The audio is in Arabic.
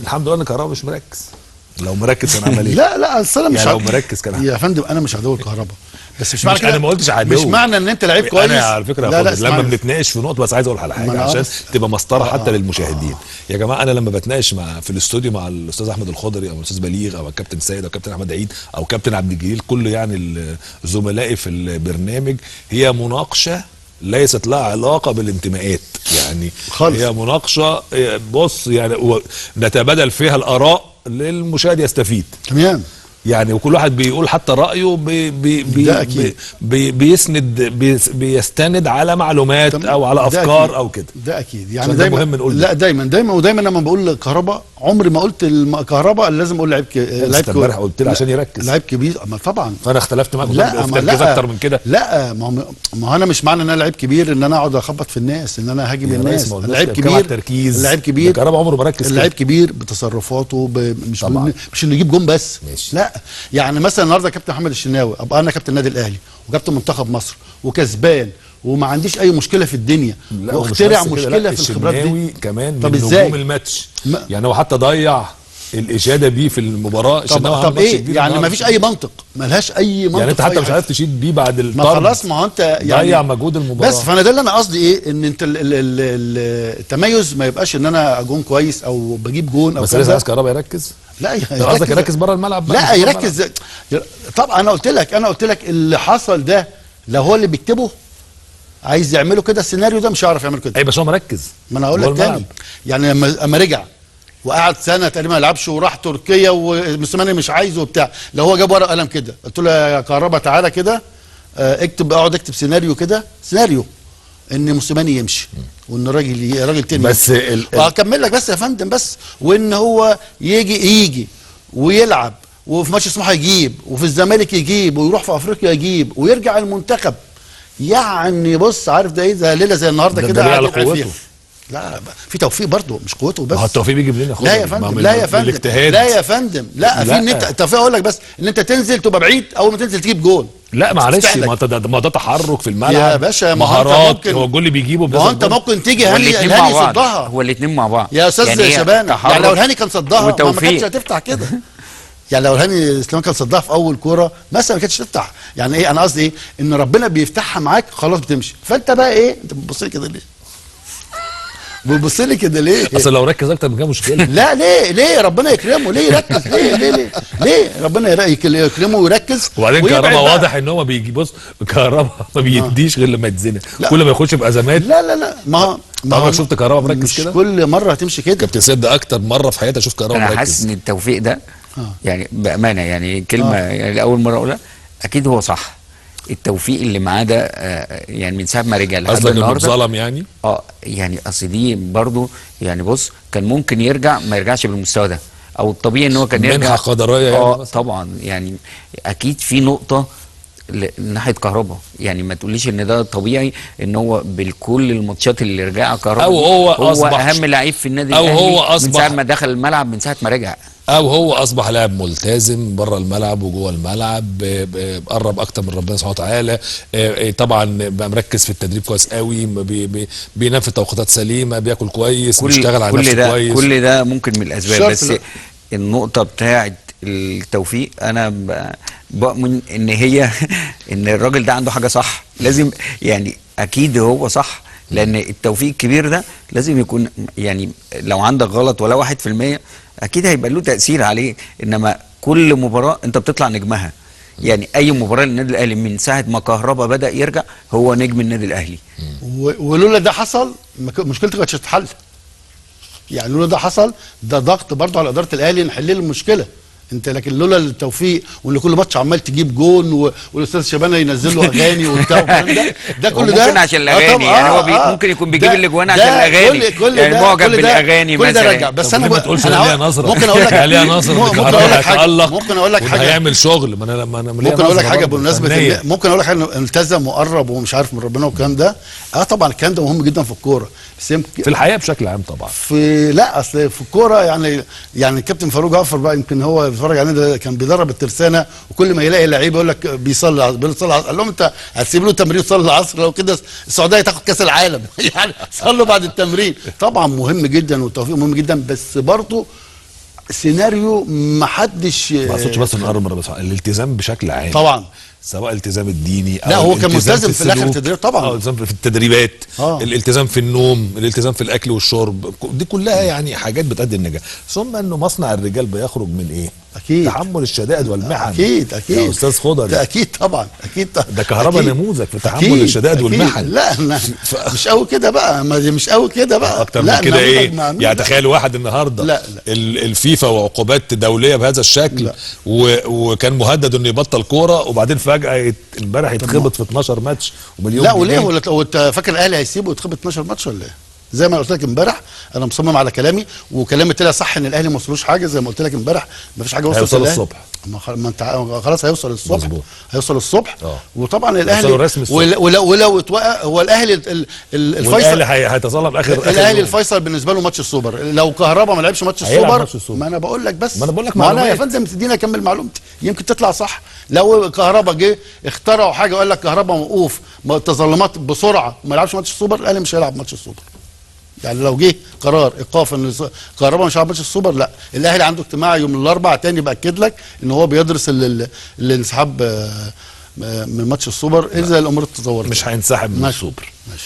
الحمد لله ان كهربا مش مركز، لو مركز كان عمل ايه؟ لا اصل انا مش يعني لو مركز كان يا فندم انا مش عدو الكهرباء، بس مش معنى كده انا ما قلتش عدو، مش معنى ان انت لعيب كويس. انا على فكره لا لما بنتناقش في نقطه، بس عايز اقول على حاجه عشان تبقى مسطره حتى للمشاهدين. يا جماعه انا لما بتناقش في الاستوديو مع الاستاذ احمد الخضري او الاستاذ بليغ او الكابتن سيد او الكابتن احمد عيد او كابتن عبد الجليل، كل يعني زملائي في البرنامج، هي مناقشه ليست لها علاقه بالانتماءات، يعني خالص. هي مناقشه بص يعني نتبادل فيها الاراء للمشاهد يستفيد. تمام. يعني وكل واحد بيقول حتى رأيه بيستند على معلومات او على افكار او كده. ده اكيد يعني دايما مهم نقول. لا دايما لما بقول كهرباء عمري ما قلت كهرباء لازم اقول لعيب امبارح قلت له عشان يركز لعيب كبير. ما طبعا فانا اختلفت معاك في تركيز اكتر من كده. لا ما هو انا مش معنى ان انا لعيب كبير ان انا اقعد اخبط في الناس، ان انا هاجم الناس. لعيب كبير، لعيب كبير، كهرباء عمره ما ركز. لعيب كبير بتصرفاته مش انه يجيب جون بس. ماشي. لا يعني مثلا النهارده كابتن محمد الشناوي ابقى انا كابتن النادي الاهلي وكابتن منتخب مصر وكسبان وما عنديش اي مشكله في الدنيا واخترع مشكله في الخبرات دي كمان من نجوم الماتش. يعني هو حتى ضيع الاشاده بيه في المباراه. طب ايه يعني ما فيش اي منطق، ملهاش اي منطق. يعني انت حتى مش عارف تشيد بيه بعد الطرد. ما خلاص، ما هو انت يعني ضيع مجهود المباراه. بس فانا ده اللي انا قصدي ايه، ان انت التميز ما يبقاش ان انا جون كويس او بجيب جون او بس لازم كهربا يركز. لا قصدك يركز بره الملعب. لا يركز. طبعا انا قلت لك اللي حصل ده لو هو اللي بيكتبه عايز يعمله كده، السيناريو ده مش هيعرف يعمل كده. اي بس هو مركز. ما انا هقول لك تاني، يعني لما رجع وقعد سنه تقريبا ما يلعبش وراح تركيا وموسيماني مش عايزه وبتاع، لو هو جاب ورقه قلم كده قلت له يا كهربا تعالى كده اقعد اكتب سيناريو كده، سيناريو ان موسيماني يمشي وان راجل تاني بس هكمل لك بس يا فندم، بس وان هو يجي ويلعب وفي ماتش سموحه يجيب وفي الزمالك يجيب ويروح في افريقيا يجيب ويرجع المنتخب. يعني بص عارف ده ايه، ده ليله زي النهارده كده على قوته. لا في توفيق برضه مش قوته بس. هو التوفيق بيجي منين يا اخويا؟ لا يا فندم، لا يا فندم، لا يا فندم، لا في ان انت التوفيق اقول لك بس ان انت تنزل تبقى بعيد، اول ما تنزل تجيب جول. لا معلش، ما ده تحرك في الملعب يا باشا، مهارات. هو الجول اللي بيجيبه ما انت ممكن تيجي هاني يصدها. هو الاثنين مع بعض يا استاذ يعني شبانه. يعني لو الهاني كان صدها ما كانتش هتفتح كده. يعني لو الهاني سليمان كان صدها في اول كوره مثلا ما كانتش تفتح. يعني ايه انا قصدي ايه، ان ربنا بيفتحها معاك خلاص بتمشي. فانت بقى ايه، انت بتبص لي كده ليه؟ بتبص لي كده ليه؟ اصل لو ركز اكتر من كده مشكله. لا ليه ربنا يكرمه، ليه يركز، ليه ربنا يكرمه ويركز. وبعدين كهربا واضح ان هو بيجي، بص كهربا ما بيديش غير لما يتزنق، كل ما يخش في ازمات. لا ما هو شفت كهربا مركز كده؟ مش كل مره هتمشي كده. كابتن سيد اكتر مره في حياتي اشوف كهربا مركز. انا حاسس ان التوفيق ده يعني بامانه، يعني كلمه يعني لاول مره اقولها، اكيد هو صح. التوفيق اللي معاه ده يعني من ساعه ما رجع لحد النهارده ظلم يعني. يعني اصل دي برضه يعني بص كان ممكن ما يرجعش بالمستوى ده، او الطبيعي ان هو كان يرجع منحة قدريه يعني. طبعا يعني اكيد في نقطه ناحيه كهربا، يعني ما تقوليش ان ده طبيعي ان هو بالكل الماتشات اللي رجع كهربا او هو اصبح اهم لعيب في النادي او الاهلي هو اصبح من ساعه ما دخل الملعب، من ساعه ما رجع، او هو اصبح لاعب ملتزم بره الملعب وجوه الملعب، قرب اكتر من ربنا سبحانه وتعالى. طبعا بقى مركز في التدريب كويس قوي، بينام في توقيتات سليمه، بياكل كويس، بيشتغل على نفسه كويس. كل ده ممكن من الاسباب، بس النقطه بتاعه التوفيق انا بؤمن ان هي ان الراجل ده عنده حاجه صح، لازم يعني اكيد هو صح، لان التوفيق الكبير ده لازم يكون يعني لو عندك غلط ولا 1% اكيد هيبقى له تاثير عليه. انما كل مباراه انت بتطلع نجمها، يعني اي مباراه للنادي الاهلي من ساعه ما كهربا بدا يرجع هو نجم النادي الاهلي. ولولا ده حصل مشكلتك كانت هتتحل. يعني لولا ده حصل، ده ضغط برضه على اداره الاهلي نحل المشكله انت، لكن لولا التوفيق وان كل ماتش عمال تجيب جون والاستاذ شبانه ينزل له اغاني وبتاع والكلام ده كل ده ممكن عشان الاغاني. يعني هو ممكن يكون بيجيب الاجوان عشان الاغاني، كل يعني معجب بالاغاني مثلا. كل ده رجع. بس انا ما تقولش ليا نظره، ممكن اقول لك ليا نظره، ممكن اقول لك حاجه هيعمل شغل. ما انا ممكن اقول لك حاجه بمناسبه، ممكن اقول لك حاجه انه التزم وقرب ومش عارف من ربنا والكلام ده. طبعا الكلام ده مهم جدا في الكوره، بس في الحياه بشكل عام طبعا. لا اصل في الكوره يعني الكابتن فاروق جعفر بقى يمكن هو بيتفرج علينا، ده كان بيدرب الترسانه، وكل ما يلاقي لعيب يقول لك بيصلي قال لهم انت هتسيب له تمرين يصلي العصر؟ لو كده السعوديه تاخد كاس العالم. يعني صلوا بعد التمرين. طبعا مهم جدا والتوفيق مهم جدا، بس برضه سيناريو ما حدش ما اقصدش بس من اول مره، بس الالتزام بشكل عام طبعا. سواء الالتزام الديني او لا هو كان الالتزام ملتزم في الاخر التدريب طبعا، الالتزام في التدريبات، الالتزام في النوم، الالتزام في الاكل والشرب، دي كلها يعني حاجات بتؤدي النجاح. ثم انه مصنع الرجال بيخرج من ايه؟ اكيد تحمل الشدائد والمحن. اكيد يا استاذ خضر، ده اكيد طبعا، اكيد ده كهرباء نموذج في تحمل الشدائد والمحن. لا مش قوي كده بقى، ما دي مش قوي كده بقى اكتر من كده ايه يعني؟ تخيل واحد النهارده لا. الفيفا وعقوبات دوليه بهذا الشكل وكان مهدد انه يبطل كوره، وبعدين فجاه امبارح يتخبط في 12 ماتش ومليون لا وليه؟ هو انت فاكر الاهلي هيسيبه يتخبط 12 ماتش ولا ايه؟ زي ما قلت لك امبارح انا مصمم على كلامي، وكلامي طلع صح ان الاهلي ما وصلوش حاجه. زي ما قلت لك امبارح ما فيش حاجه وصلت هيوصل الصبح. ما انت خلاص هيوصل الصبح. مظبوط. هيوصل الصبح. وطبعا الاهلي ولو اتوقع هو الاهلي الفيصل، والاهلي هيتظلم اخر الاهلي الفيصل بالنسبه له ماتش السوبر. لو كهربا ما لعبش ماتش السوبر، ما انا بقول لك بس، ما انا بقول لك ما انا يا فندم تديني اكمل معلومتي يمكن تطلع صح. لو كهربا جه اخترعوا حاجه وقال لك كهربا موقوف تظلمات بسرعه وما يلعبش ماتش السوبر، الاهلي مش هيلعب ماتش السوبر. يعني لو جه قرار ايقاف ان كهربا مش هيلعب ماتش السوبر، لا الاهلي عنده اجتماع يوم الاربعاء تاني باكد لك ان هو بيدرس الانسحاب من ماتش السوبر اذا الامور تطورت. مش هينسحب من السوبر. ماشي.